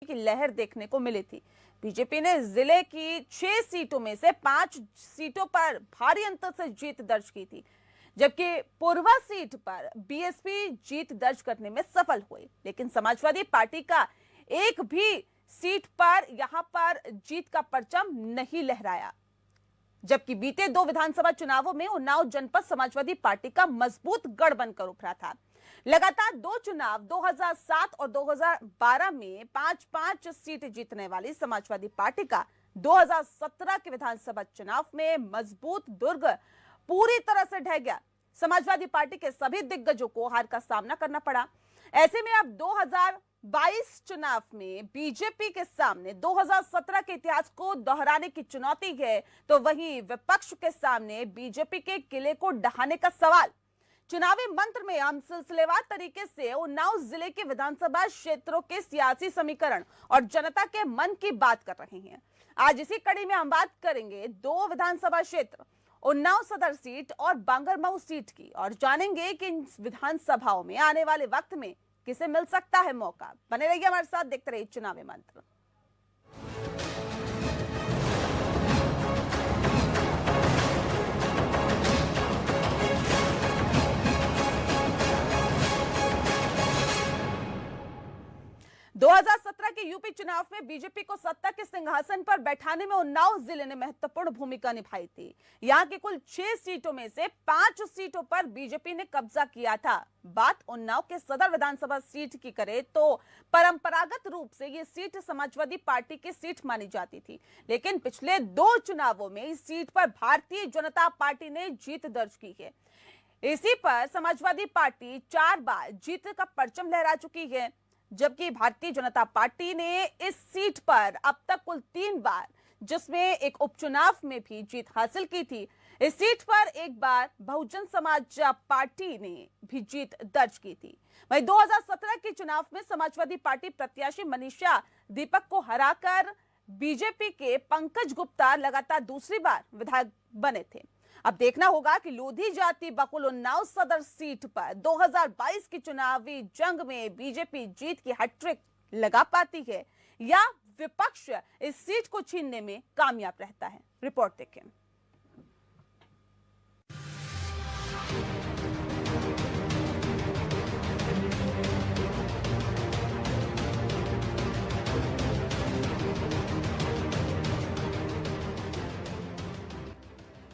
की लहर देखने को मिली थी। बीजेपी ने जिले की 6 सीटों में से 5 सीटों पर भारी अंतर से जीत दर्ज की थी, जबकि पूर्वा सीट पर बीएसपी जीत दर्ज करने में सफल हुई। लेकिन समाजवादी पार्टी का एक भी सीट पर यहां पर जीत का परचम नहीं लहराया, जबकि बीते 2 विधानसभा चुनावों में उन्नाव जनपद समाजवादी पार्टी का मजबूत गढ़ बनकर उभरा था। लगातार 2 चुनाव 2007 और 2012 में 5-5 सीट जीतने वाली समाजवादी पार्टी का 2017 के विधानसभा चुनाव में मजबूत दुर्ग पूरी तरह से ढह गया। समाजवादी पार्टी के सभी दिग्गजों को हार का सामना करना पड़ा। ऐसे में अब 2022 चुनाव में बीजेपी के सामने 2017 के इतिहास को दोहराने की चुनौती है, तो वहीं विपक्ष के सामने बीजेपी के किले को ढहाने का सवाल। चुनावी मंत्र में हम सिलसिलेवार तरीके से उन्नाव जिले के विधानसभा क्षेत्रों के सियासी समीकरण और जनता के मन की बात कर रहे हैं। आज इसी कड़ी में हम बात करेंगे 2 विधानसभा क्षेत्र, उन्नाव सदर सीट और बांगरमऊ सीट की, और जानेंगे कि इन विधानसभाओं में आने वाले वक्त में किसे मिल सकता है मौका। बने रहिए हमारे साथ, देखते रहिए चुनावी मंत्र। दो 2017 के यूपी चुनाव में बीजेपी को सत्ता के सिंहासन पर बैठाने में उन्नाव जिले ने महत्वपूर्ण भूमिका निभाई थी। यहां की कुल 6 सीटों में से 5 सीटों पर बीजेपी ने कब्जा किया था। बात उन्नाव के सदर विधानसभा सीट की करें तो परंपरागत रूप से ये सीट समाजवादी पार्टी की सीट मानी जाती थी, लेकिन पिछले 2 चुनावों में इस सीट पर भारतीय जनता पार्टी ने जीत दर्ज की है। इसी पर समाजवादी पार्टी 4 बार जीत का परचम लहरा चुकी है, जबकि भारतीय जनता पार्टी ने इस सीट पर अब तक कुल 3 बार, जिसमें एक उपचुनाव में भी जीत हासिल की थी। इस सीट पर एक बार बहुजन समाज पार्टी ने भी जीत दर्ज की थी। वहीं 2017 के चुनाव में समाजवादी पार्टी प्रत्याशी मनीषा दीपक को हराकर बीजेपी के पंकज गुप्ता लगातार दूसरी बार विधायक बने थे। अब देखना होगा कि लोधी जाति बकुल उन्नाव सदर सीट पर 2022 की चुनावी जंग में बीजेपी जीत की हैट्रिक लगा पाती है या विपक्ष इस सीट को छीनने में कामयाब रहता है। रिपोर्ट देखें।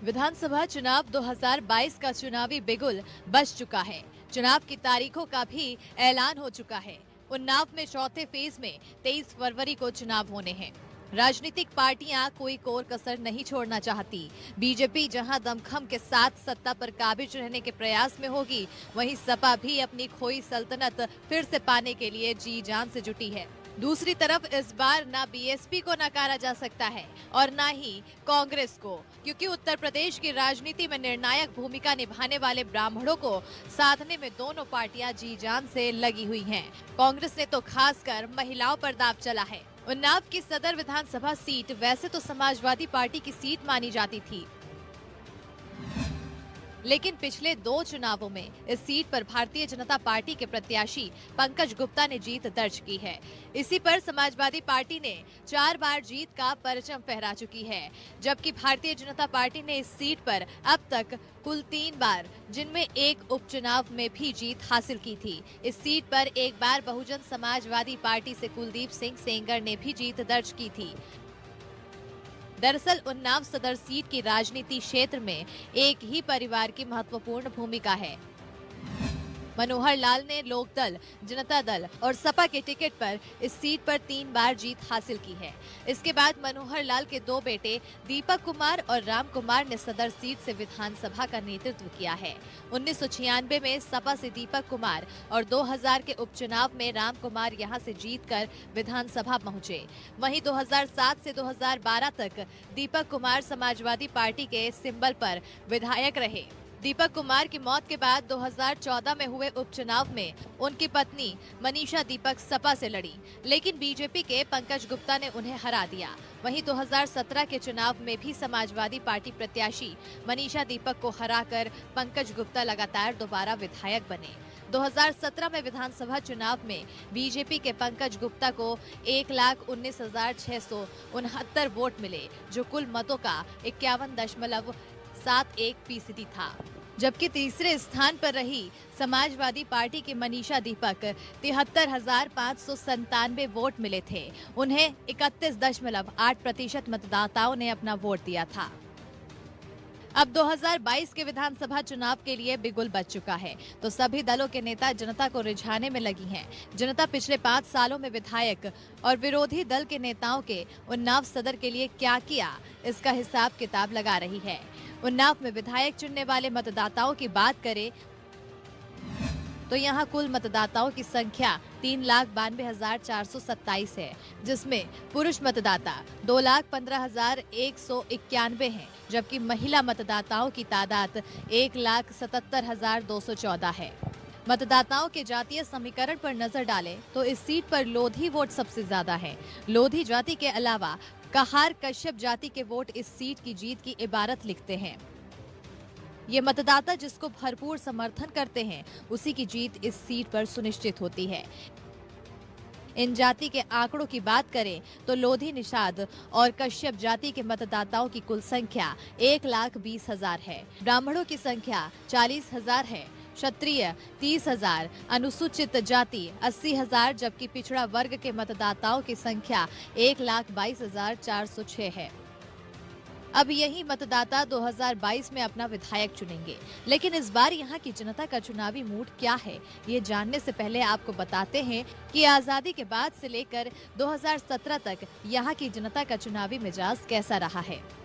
विधानसभा चुनाव 2022 का चुनावी बिगुल बज चुका है। चुनाव की तारीखों का भी ऐलान हो चुका है। उन्नाव में चौथे फेज में 23 फरवरी को चुनाव होने हैं। राजनीतिक पार्टियां कोई कोर कसर नहीं छोड़ना चाहती। बीजेपी जहां दमखम के साथ सत्ता पर काबिज रहने के प्रयास में होगी, वहीं सपा भी अपनी खोई सल्तनत फिर से पाने के लिए जी जान से जुटी है। दूसरी तरफ इस बार ना बीएसपी को नकारा जा सकता है और ना ही कांग्रेस को, क्योंकि उत्तर प्रदेश की राजनीति में निर्णायक भूमिका निभाने वाले ब्राह्मणों को साधने में दोनों पार्टियां जी जान से लगी हुई हैं। कांग्रेस ने तो खासकर महिलाओं पर दांव चला है। उन्नाव की सदर विधानसभा सीट वैसे तो समाजवादी पार्टी की सीट मानी जाती थी, लेकिन पिछले 2 चुनावों में इस सीट पर भारतीय जनता पार्टी के प्रत्याशी पंकज गुप्ता ने जीत दर्ज की है। इसी पर समाजवादी पार्टी ने 4 बार जीत का परचम फहरा चुकी है, जबकि भारतीय जनता पार्टी ने इस सीट पर अब तक कुल 3 बार, जिनमें एक उपचुनाव में भी जीत हासिल की थी। इस सीट पर एक बार बहुजन समाजवादी पार्टी से कुलदीप सिंह सेंगर ने भी जीत दर्ज की थी। दरअसल उन्नाव सदर सीट की राजनीति क्षेत्र में एक ही परिवार की महत्वपूर्ण भूमिका है। मनोहर लाल ने लोकदल, जनता दल और सपा के टिकट पर इस सीट पर 3 बार जीत हासिल की है। इसके बाद मनोहर लाल के 2 बेटे दीपक कुमार और राम कुमार ने सदर सीट से विधानसभा का नेतृत्व किया है। 1996 में सपा से दीपक कुमार और 2000 के उपचुनाव में राम कुमार यहां से जीतकर विधानसभा पहुंचे। वहीं 2007 से 2012 तक दीपक कुमार समाजवादी पार्टी के सिंबल पर विधायक रहे। दीपक कुमार की मौत के बाद 2014 में हुए उपचुनाव में उनकी पत्नी मनीषा दीपक सपा से लड़ी, लेकिन बीजेपी के पंकज गुप्ता ने उन्हें हरा दिया। वहीं 2017 के चुनाव में भी समाजवादी पार्टी प्रत्याशी मनीषा दीपक को हराकर पंकज गुप्ता लगातार दोबारा विधायक बने। 2017 में विधानसभा चुनाव में बीजेपी के पंकज गुप्ता को 1,19,669 वोट मिले, जो कुल मतों का 51.71% था। जबकि तीसरे स्थान पर रही समाजवादी पार्टी की मनीषा दीपक 73,597 वोट मिले थे। उन्हें 31.8% मतदाताओं ने अपना वोट दिया था। अब 2022 के विधानसभा चुनाव के लिए बिगुल बज चुका है, तो सभी दलों के नेता जनता को रिझाने में लगी हैं। जनता पिछले 5 सालों में विधायक और विरोधी दल के नेताओं के उन्नाव सदर के लिए क्या किया, इसका हिसाब किताब लगा रही है। उन्नाव में विधायक चुनने वाले मतदाताओं की बात करें तो यहाँ कुल मतदाताओं की संख्या 3,92,427 है, जिसमें पुरुष मतदाता 2,15,191 हैं, जबकि महिला मतदाताओं की तादाद 1,77,214 है। मतदाताओं के जातीय समीकरण पर नजर डालें तो इस सीट पर लोधी वोट सबसे ज्यादा है। लोधी जाति के अलावा कहार कश्यप जाति के वोट इस सीट की जीत की इबारत लिखते हैं। ये मतदाता जिसको भरपूर समर्थन करते हैं, उसी की जीत इस सीट पर सुनिश्चित होती है। इन जाति के आंकड़ों की बात करें तो लोधी निषाद और कश्यप जाति के मतदाताओं की कुल संख्या 1,20,000 है। ब्राह्मणों की संख्या 40,000 है, क्षत्रिय 30,000, अनुसूचित जाति 80,000, जबकि पिछड़ा वर्ग के मतदाताओं की संख्या 1,22,406 है। अब यही मतदाता 2022 में अपना विधायक चुनेंगे, लेकिन इस बार यहाँ की जनता का चुनावी मूड क्या है, ये जानने से पहले आपको बताते हैं कि आजादी के बाद से लेकर 2017 तक यहाँ की जनता का चुनावी मिजाज कैसा रहा है।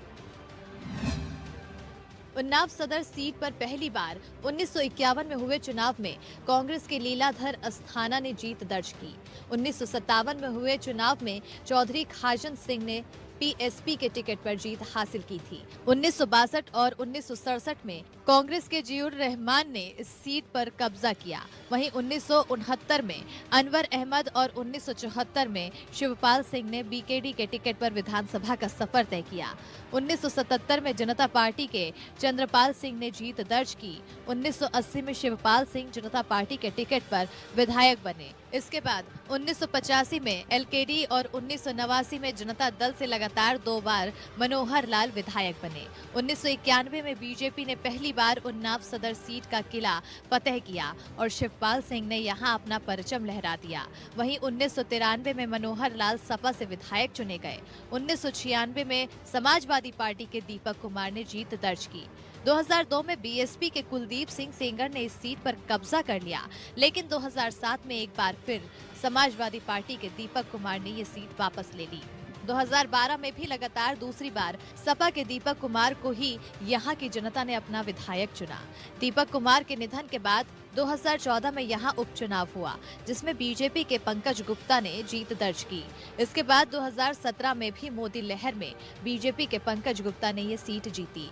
उन्नाव सदर सीट पर पहली बार 1951 में हुए चुनाव में कांग्रेस के लीलाधर अस्थाना ने जीत दर्ज की। 1957 में हुए चुनाव में चौधरी खाजन सिंह ने पीएसपी के टिकट पर जीत हासिल की थी। 1962 और 1967 में कांग्रेस के जियुर रहमान ने इस सीट पर कब्जा किया। वहीं 1969 में अनवर अहमद और 1974 में शिवपाल सिंह ने बीकेडी के टिकट पर विधानसभा का सफर तय किया। 1977 में जनता पार्टी के चंद्रपाल सिंह ने जीत दर्ज की। 1980 में शिवपाल सिंह जनता पार्टी के टिकट पर विधायक बने। इसके बाद 1985 में एलकेडी और 1989 में जनता दल से लगातार 2 बार मनोहर लाल विधायक बने। 1991 में बीजेपी ने पहली बार उन्नाव सदर सीट का किला फतेह किया और शिवपाल सिंह ने यहां अपना परचम लहरा दिया। वहीं 1993 में मनोहर लाल सपा से विधायक चुने गए। 1996 में समाजवादी पार्टी के दीपक कुमार ने जीत दर्ज की। 2002 में बीएसपी के कुलदीप सिंह सेंगर ने इस सीट पर कब्जा कर लिया, लेकिन 2007 में एक बार फिर समाजवादी पार्टी के दीपक कुमार ने ये सीट वापस ले ली। 2012 में भी लगातार दूसरी बार सपा के दीपक कुमार को ही यहाँ की जनता ने अपना विधायक चुना। दीपक कुमार के निधन के बाद 2014 में यहाँ उपचुनाव हुआ, जिसमें बीजेपी के पंकज गुप्ता ने जीत दर्ज की। इसके बाद 2017 में भी मोदी लहर में बीजेपी के पंकज गुप्ता ने ये सीट जीती।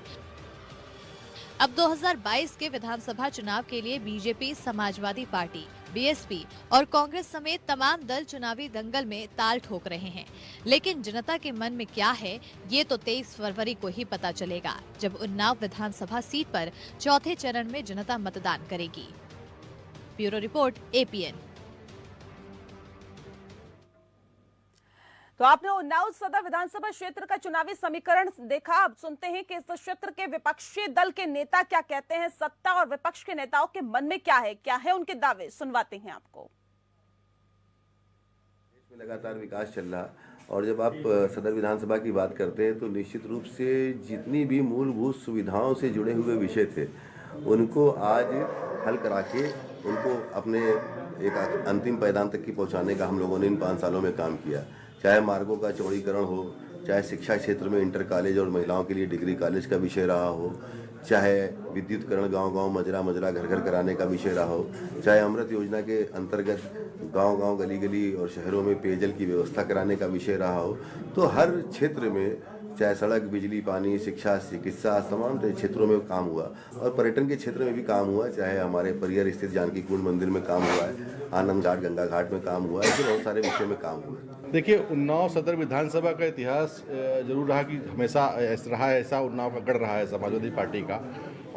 अब 2022 के विधानसभा चुनाव के लिए बीजेपी, समाजवादी पार्टी, बीएसपी और कांग्रेस समेत तमाम दल चुनावी दंगल में ताल ठोक रहे हैं। लेकिन जनता के मन में क्या है, ये तो 23 फरवरी को ही पता चलेगा, जब उन्नाव विधानसभा सीट पर चौथे चरण में जनता मतदान करेगी। Bureau report, APN. तो आपने उन्नाव सदर विधानसभा क्षेत्र का चुनावी समीकरण देखा। अब सुनते हैं कि इस क्षेत्र के विपक्षी दल के नेता क्या कहते हैं, सत्ता और विपक्ष के नेताओं के मन में क्या है उनके दावे, सुनवाते हैं आपको। देश में लगातार विकास चल रहा, और जब आप सदर विधानसभा की बात करते हैं तो निश्चित रूप से जितनी भी मूलभूत सुविधाओं से जुड़े हुए विषय थे, उनको आज हल करा के उनको अपने एक अंतिम पैदान तक की पहुंचाने का हम लोगों ने इन 5 सालों में काम किया। चाहे मार्गों का चौड़ीकरण हो, चाहे शिक्षा क्षेत्र में इंटर कॉलेज और महिलाओं के लिए डिग्री कॉलेज का विषय रहा हो, चाहे विद्युतकरण गांव-गांव, मजरा-मजरा, घर-घर कराने का विषय रहा हो, चाहे अमृत योजना के अंतर्गत गांव-गांव, गली-गली और शहरों में पेयजल की व्यवस्था कराने का विषय रहा हो, तो हर क्षेत्र में चाहे सड़क, बिजली, पानी, शिक्षा, चिकित्सा, तमाम क्षेत्रों में काम हुआ और पर्यटन के क्षेत्र में भी काम हुआ। चाहे हमारे परियर स्थित जानकी कुंड मंदिर में काम हुआ है, आनंद घाट, गंगा घाट में काम हुआ है, ऐसे बहुत सारे विषय में काम हुआ है। देखिए, उन्नाव सदर विधानसभा का इतिहास जरूर रहा कि हमेशा रहा है ऐसा, उन्नाव का गढ़ रहा है समाजवादी पार्टी का।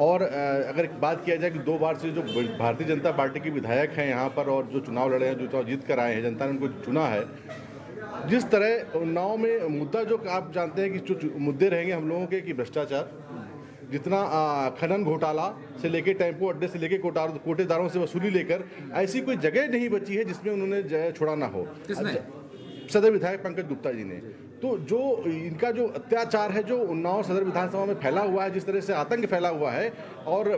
और अगर बात किया जाए कि 2 बार से जो भारतीय जनता पार्टी के विधायक हैं यहाँ पर और जो चुनाव लड़े हैं, जो चुनाव जीत कर आए हैं, जनता ने उनको चुना है। जिस तरह उन्नाव में मुद्दा जो आप जानते हैं कि जो मुद्दे रहेंगे हम लोगों के कि भ्रष्टाचार, जितना खनन घोटाला से लेके टेम्पो अड्डे से लेके कोटेदारों से वसूली लेकर ऐसी कोई जगह नहीं बची है जिसमें उन्होंने छोड़ा ना हो। सदर विधायक पंकज गुप्ता जी ने तो जो इनका जो अत्याचार है जो उन्नाव सदर विधानसभा में फैला हुआ है, जिस तरह से आतंक फैला हुआ है और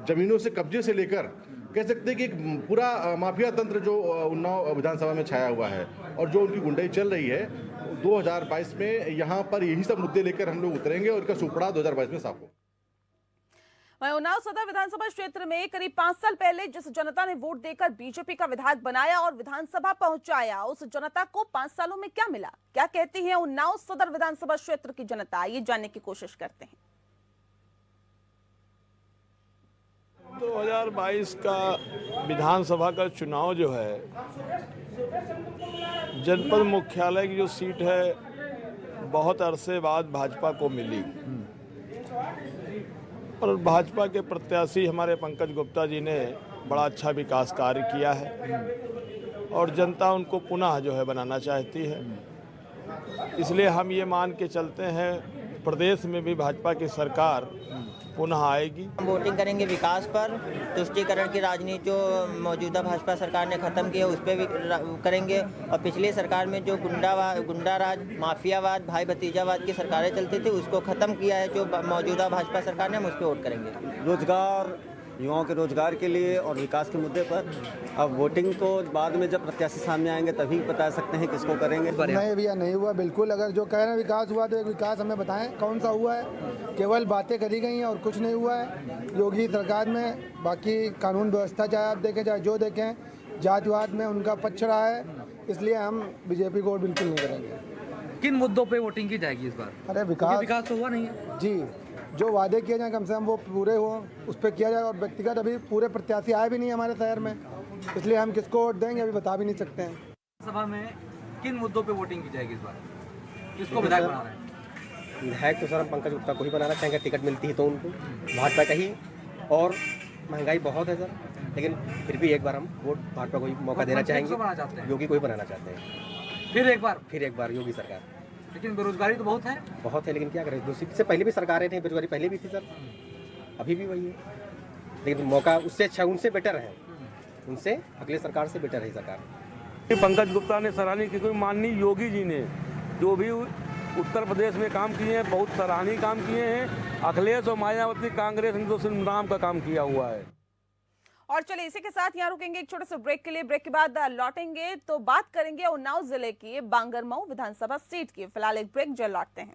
जमीनों से कब्जे से लेकर कह सकते हैं कि एक पूरा माफिया तंत्र जो उन्नाव विधानसभा में छाया हुआ है और जो उनकी गुंडाई चल रही है, 2022 में यहाँ पर यही सब मुद्दे लेकर हम लोग उतरेंगे और इसका सुपड़ा 2022 में साफ होगा। वहीं उन्नाव सदर विधानसभा क्षेत्र में करीब 5 साल पहले जिस जनता ने वोट देकर बीजेपी का विधायक बनाया और विधानसभा पहुंचाया, उस जनता को 5 सालों में क्या मिला, क्या कहती है उन्नाव सदर विधानसभा क्षेत्र की जनता, ये जानने की कोशिश करते हैं। 2022 का विधानसभा का चुनाव जो है, जनपद मुख्यालय की जो सीट है बहुत अरसे बाद भाजपा को मिली और भाजपा के प्रत्याशी हमारे पंकज गुप्ता जी ने बड़ा अच्छा विकास कार्य किया है और जनता उनको पुनः जो है बनाना चाहती है। इसलिए हम ये मान के चलते हैं प्रदेश में भी भाजपा की सरकार पुनः आएगी। हम वोटिंग करेंगे विकास पर, तुष्टीकरण की राजनीति जो मौजूदा भाजपा सरकार ने खत्म की है उस पर भी करेंगे और पिछली सरकार में जो गुंडाराज, माफियावाद, भाई भतीजावाद की सरकारें चलती थी उसको खत्म किया है जो मौजूदा भाजपा सरकार ने, हम उस पर वोट करेंगे। रोजगार, युवाओं के रोजगार के लिए और विकास के मुद्दे पर अब वोटिंग को बाद में जब प्रत्याशी सामने आएंगे तभी बता सकते हैं किसको करेंगे। नहीं भैया, नहीं हुआ बिल्कुल। अगर जो कह रहे हैं विकास हुआ तो एक विकास हमें बताएं कौन सा हुआ है। केवल बातें करी गई हैं और कुछ नहीं हुआ है योगी सरकार में। बाकी कानून व्यवस्था चाहे आप देखें चाहे जो देखें, जातिवाद में उनका पक्ष रहा है, इसलिए हम बीजेपी को बिल्कुल नहीं करेंगे। किन मुद्दों पे वोटिंग की जाएगी इस बार? अरे विकास तो हुआ नहीं है जी, जो वादे किए जाए कम से कम वो पूरे हो, उस पर किया जाए। और व्यक्तिगत अभी पूरे प्रत्याशी आए भी नहीं हमारे शहर में, इसलिए हम किसको वोट देंगे अभी बता भी नहीं सकते हैं। सभा में किन मुद्दों पे वोटिंग की जाएगी इस बार? किसको विधायक बना रहे हैं? विधायक तो सर हम पंकज गुप्ता को ही बनाना चाहेंगे, टिकट मिलती है तो उनको, भाजपा का ही। और महंगाई बहुत है सर, लेकिन फिर भी एक बार हम वोट भाजपा को ही मौका देना चाहेंगे। योगी को ही बनाना चाहते हैं फिर एक बार योगी सरकार। लेकिन बेरोजगारी तो बहुत है, लेकिन क्या करें, दूसरी से पहले भी सरकारें थी, बेरोजगारी पहले भी थी सर, अभी भी वही है। लेकिन मौका उससे अच्छा, उनसे बेटर है, उनसे अगले सरकार से बेटर है सरकार। पंकज गुप्ता ने सराहनीय की कोई माननीय योगी जी ने जो भी उत्तर प्रदेश में काम किए हैं बहुत सराहनीय काम किए हैं। अखिलेश और मायावती कांग्रेस ने तो सिर्फ नाम का काम किया हुआ है। और चलिए इसी के साथ यहाँ रुकेंगे एक छोटे से ब्रेक के लिए। ब्रेक के बाद लौटेंगे तो बात करेंगे उन्नाव जिले की बांगरमऊ विधानसभा सीट की। फिलहाल एक ब्रेक, जल्द लौटते हैं।